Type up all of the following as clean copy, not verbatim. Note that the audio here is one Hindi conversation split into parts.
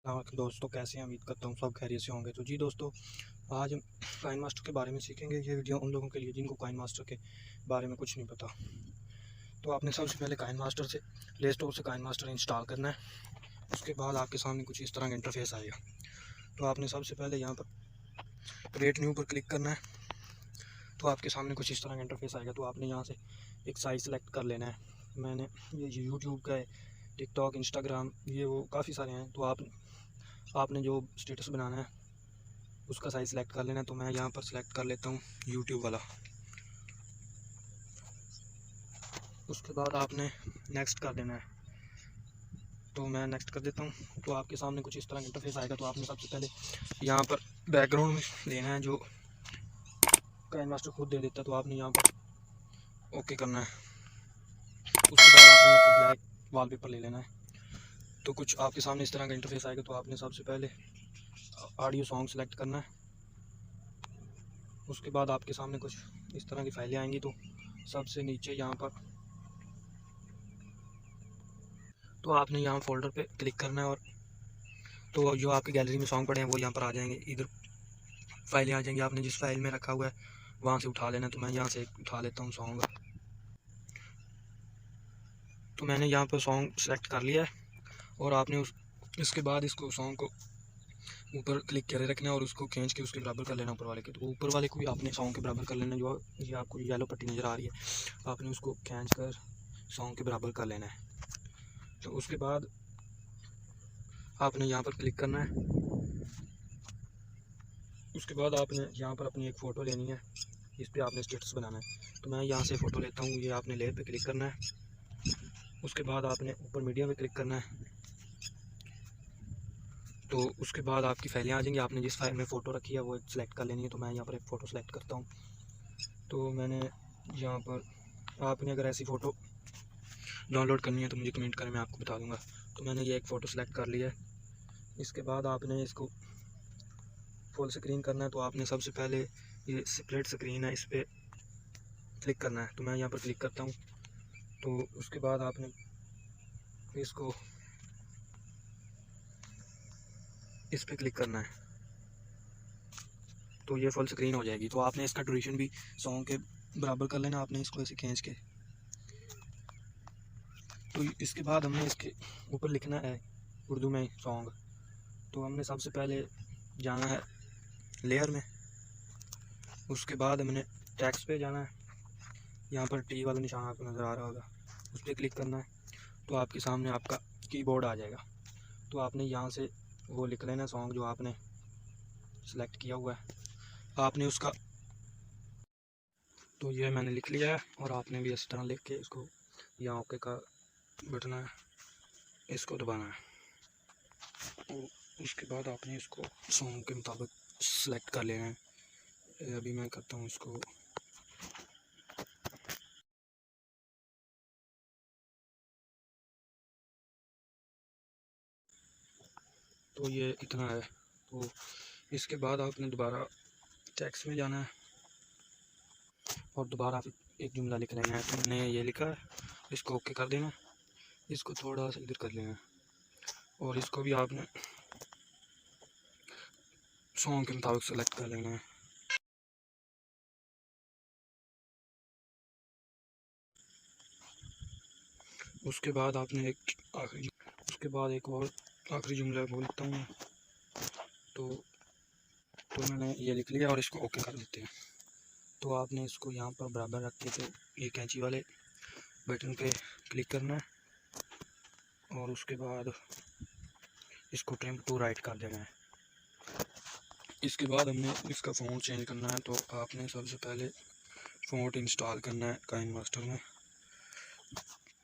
हाँ दोस्तों, कैसे हैं? उम्मीद करता हूँ सब खैरियत से होंगे। तो जी दोस्तों, आज हम काइन मास्टर के बारे में सीखेंगे। ये वीडियो उन लोगों के लिए जिनको काइन मास्टर के बारे में कुछ नहीं पता। तो आपने सबसे पहले काइन मास्टर से प्ले स्टोर से काइन मास्टर इंस्टॉल करना है। उसके बाद आपके सामने कुछ इस तरह का इंटरफेस आएगा। तो आपने सबसे पहले यहाँ पर क्रिएट न्यू पर क्लिक करना है। तो आपके सामने कुछ इस तरह का इंटरफेस आएगा। तो आपने यहाँ से एक साइट सेलेक्ट कर लेना है। मैंने ये यूट्यूब का है, टिकटॉक, इंस्टाग्राम, ये वो काफ़ी सारे हैं। तो आपने जो स्टेटस बनाना है उसका साइज़ सेलेक्ट कर लेना है। तो मैं यहाँ पर सेलेक्ट कर लेता हूँ यूट्यूब वाला। उसके बाद आपने नेक्स्ट कर देना है। तो मैं नेक्स्ट कर देता हूँ। तो आपके सामने कुछ इस तरह का इंटरफेस आएगा। तो आपने सबसे पहले यहाँ पर बैकग्राउंड में लेना है जो काइन मास्टर खुद दे देता है। तो आपने यहाँ पर ओके करना है। उसके बाद आपने यहाँ पर ब्लैक वॉलपेपर ले लेना है। तो कुछ आपके सामने इस तरह का इंटरफेस आएगा। तो आपने सबसे पहले ऑडियो सॉन्ग सेलेक्ट करना है। उसके बाद आपके सामने कुछ इस तरह की फाइलें आएंगी। तो सबसे नीचे यहाँ पर तो आपने यहाँ फोल्डर पे क्लिक करना है और तो जो आपकी गैलरी में सॉन्ग पड़े हैं वो यहाँ पर आ जाएंगे। इधर फाइलें आ जाएंगी। आपने जिस फाइल में रखा हुआ है वहाँ से उठा लेना। तो मैं यहाँ से उठा लेता हूँ सॉन्ग। तो मैंने यहाँ पर सॉन्ग सेलेक्ट कर लिया है और आपने इसके बाद इसको सॉन्ग को ऊपर क्लिक करे रखना है और उसको खींच के उसके बराबर कर लेना ऊपर वाले के। तो ऊपर वाले को भी आपने सॉन्ग के बराबर कर लेना। जो ये आपको येलो पट्टी नज़र आ रही है आपने उसको खींच कर सॉन्ग के बराबर कर लेना है। तो उसके बाद आपने यहाँ पर क्लिक करना है। उसके बाद आपने यहाँ पर अपनी एक फ़ोटो लेनी है। इस पर आपने स्टेटस बनाना है। तो मैं यहाँ से फ़ोटो लेता हूँ। ये आपने लेयर पे क्लिक करना है। उसके बाद आपने ऊपर मीडिया पे क्लिक करना है। तो उसके बाद आपकी फाइलें आ जाएंगी। आपने जिस फाइल में फ़ोटो रखी है वो सिलेक्ट कर लेनी है। तो मैं यहाँ पर एक फ़ोटो सेलेक्ट करता हूँ। तो मैंने यहाँ पर आपने अगर ऐसी फ़ोटो डाउनलोड करनी है तो मुझे कमेंट करें, मैं आपको बता दूँगा। तो मैंने ये एक फ़ोटो सेलेक्ट कर लिया है। इसके बाद आपने इसको फुल स्क्रीन करना है। तो आपने सबसे पहले ये स्प्लिट स्क्रीन है, इस पर क्लिक करना है। तो मैं यहाँ पर क्लिक करता हूँ। तो उसके बाद आपने इसको इस पर क्लिक करना है। तो ये फुल स्क्रीन हो जाएगी। तो आपने इसका ड्यूरेशन भी सॉन्ग के बराबर कर लेना। आपने इसको ऐसे खींच के तो इसके बाद हमने इसके ऊपर लिखना है उर्दू में सॉन्ग। तो हमने सबसे पहले जाना है लेयर में। उसके बाद हमने टैक्स पे जाना है। यहाँ पर टी वाला निशान आपको नज़र आ रहा होगा, उस पर क्लिक करना है। तो आपके सामने आपका कीबोर्ड आ जाएगा। तो आपने यहाँ से वो लिख लेना सॉन्ग जो आपने सेलेक्ट किया हुआ है। आपने उसका तो ये मैंने लिख लिया है और आपने भी इस तरह लिख के इसको यहाँ ओके का बटन है, इसको दबाना है। और उसके बाद आपने इसको सॉन्ग के मुताबिक सेलेक्ट कर लेना है। अभी मैं करता हूँ इसको। तो ये इतना है। तो इसके बाद आपने दोबारा टेक्स्ट में जाना है और दोबारा आप एक जुमला लिख लेना है। तो मैंने ये लिखा है, इसको ओके कर देना। इसको थोड़ा सा इधर कर लेना और इसको भी आपने सॉन्ग के मुताबिक सेलेक्ट कर लेना है। उसके बाद आपने उसके बाद एक और आखिरी जुमला बोलता हूँ। तो मैंने ये लिख लिया और इसको ओके कर देते हैं। तो आपने इसको यहाँ पर बराबर रख के तो ये कैंची वाले बटन पे क्लिक करना है और उसके बाद इसको ट्रिम टू राइट कर देना है। इसके बाद हमने इसका फ़ॉन्ट चेंज करना है। तो आपने सबसे पहले फ़ॉन्ट इंस्टॉल करना है काइन मास्टर में।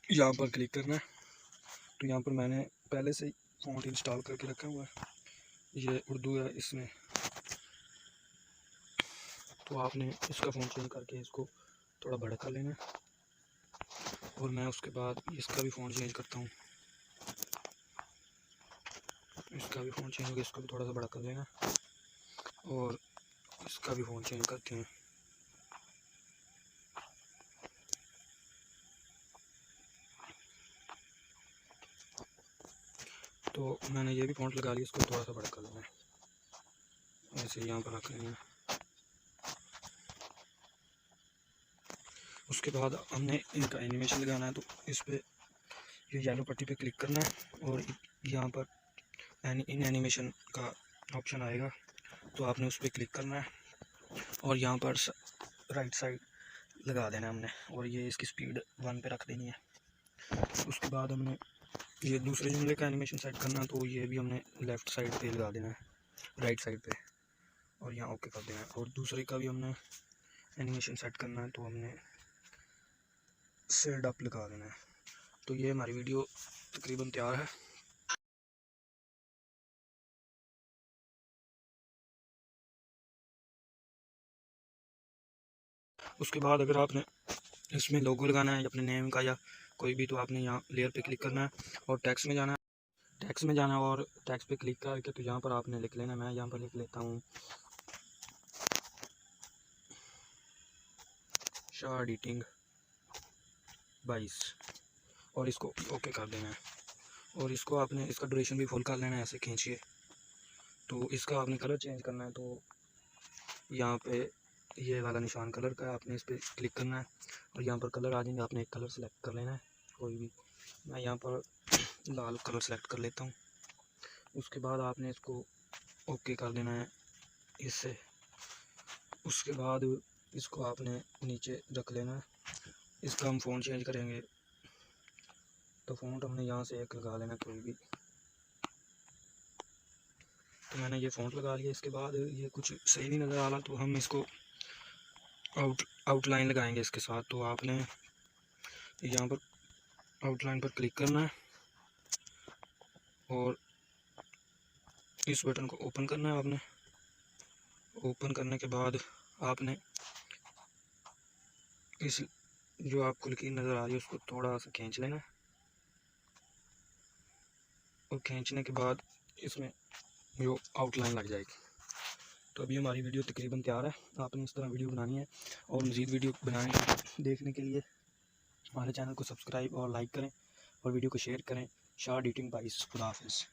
यहाँ पर क्लिक करना है। तो यहाँ पर मैंने पहले से ही फ़ॉन्ट इंस्टॉल करके रखा हुआ है, ये उर्दू है इसमें। तो आपने इसका फ़ॉन्ट चेंज करके इसको थोड़ा बड़ा कर लेना है और मैं उसके बाद इसका भी फ़ॉन्ट चेंज करता हूँ। इसका भी फ़ॉन्ट चेंज करके इसको भी थोड़ा सा बड़ा कर लेना और इसका भी फ़ॉन्ट चेंज करते हैं। तो मैंने ये भी फ़ॉन्ट लगा लिया, इसको थोड़ा सा बड़ा कर लेना है, ऐसे यहाँ पर रख लेना है। उसके बाद हमने इनका एनिमेशन लगाना है, तो इस पर ये येलो पट्टी पे क्लिक करना है और यहाँ पर इन एनिमेशन का ऑप्शन आएगा, तो आपने उस पर क्लिक करना है और यहाँ पर राइट साइड लगा देना है हमने, और ये इसकी स्पीड 1 पे रख देनी है। उसके बाद हमने ये दूसरे जुमले का एनिमेशन सेट करना है, तो ये भी हमने लेफ़्ट साइड पे लगा देना है, राइट साइड पे, और यहाँ ओके कर देना है। और दूसरे का भी हमने एनिमेशन सेट करना है, तो हमने शेड अप लगा देना है। तो ये हमारी वीडियो तकरीबन तैयार है। उसके बाद अगर आपने इसमें लोगो लगाना है अपने नेम का या कोई भी, तो आपने यहाँ लेयर पे क्लिक करना है और टेक्स्ट में जाना है। टेक्स्ट में जाना है और टेक्स्ट पे क्लिक करके तो यहाँ पर आपने लिख लेना है। मैं यहाँ पर लिख लेता हूँ शाह एडिटिंग 22 और इसको ओके कर देना है। और इसको आपने इसका ड्यूरेशन भी फुल कर लेना है, ऐसे खींचिए। तो इसका आपने कलर चेंज करना है, तो यहाँ पे ये वाला निशान कलर का है, आपने इस पर क्लिक करना है और यहाँ पर कलर आ जाएंगे। आपने एक कलर सेलेक्ट कर लेना है कोई भी, मैं यहाँ पर लाल कलर सेलेक्ट कर लेता हूँ। उसके बाद आपने इसको ओके कर देना है इससे। उसके बाद इसको आपने नीचे रख लेना है। इसका हम फ़ॉन्ट चेंज करेंगे, तो फ़ॉन्ट हमने यहाँ से एक लगा लेना कोई भी। तो मैंने ये फ़ॉन्ट लगा लिया। इसके बाद ये कुछ सही नहीं नज़र आ रहा, तो हम इसको आउटलाइन लगाएंगे इसके साथ। तो आपने यहाँ पर आउटलाइन पर क्लिक करना है और इस बटन को ओपन करना है। आपने ओपन करने के बाद आपने इस जो आपको लकीर नज़र आ रही है उसको थोड़ा सा खींच लेना, और खींचने के बाद इसमें जो आउटलाइन लग जाएगी। तो अभी हमारी वीडियो तकरीबन तैयार है। आपने इस तरह वीडियो बनानी है, और मज़ीद वीडियो देखने के लिए हमारे चैनल को सब्सक्राइब और लाइक करें और वीडियो को शेयर करें। शाह एडिटिंग 22। खुदा हाफिज़।